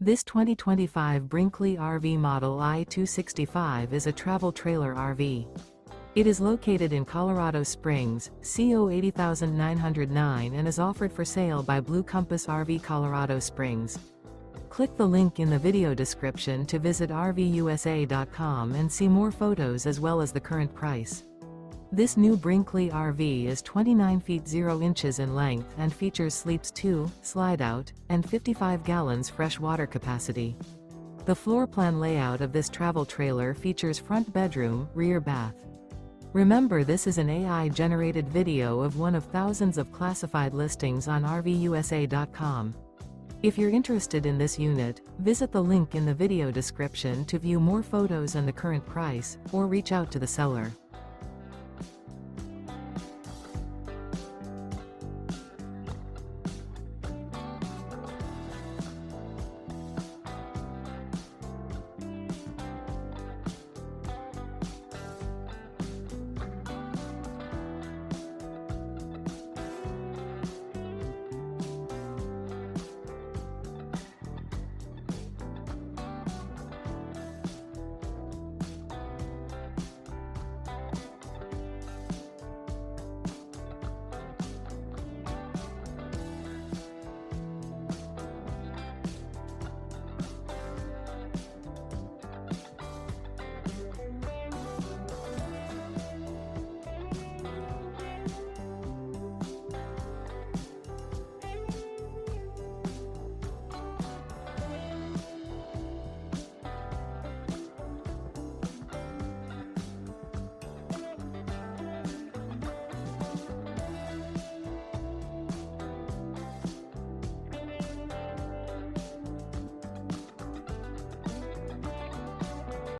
This 2025 Brinkley RV Model I 265 is a travel trailer RV. It is located in Colorado Springs, CO 80909 and is offered for sale by Blue Compass RV Colorado Springs. Click the link in the video description to visit RVUSA.com and see more photos as well as the current price. This new Brinkley RV is 29 feet 0 inches in length and features sleeps 2, slide-out, and 55 gallons fresh water capacity. The floor plan layout of this travel trailer features front bedroom, rear bath. Remember, this is an AI-generated video of one of thousands of classified listings on RVUSA.com. If you're interested in this unit, visit the link in the video description to view more photos and the current price, or reach out to the seller.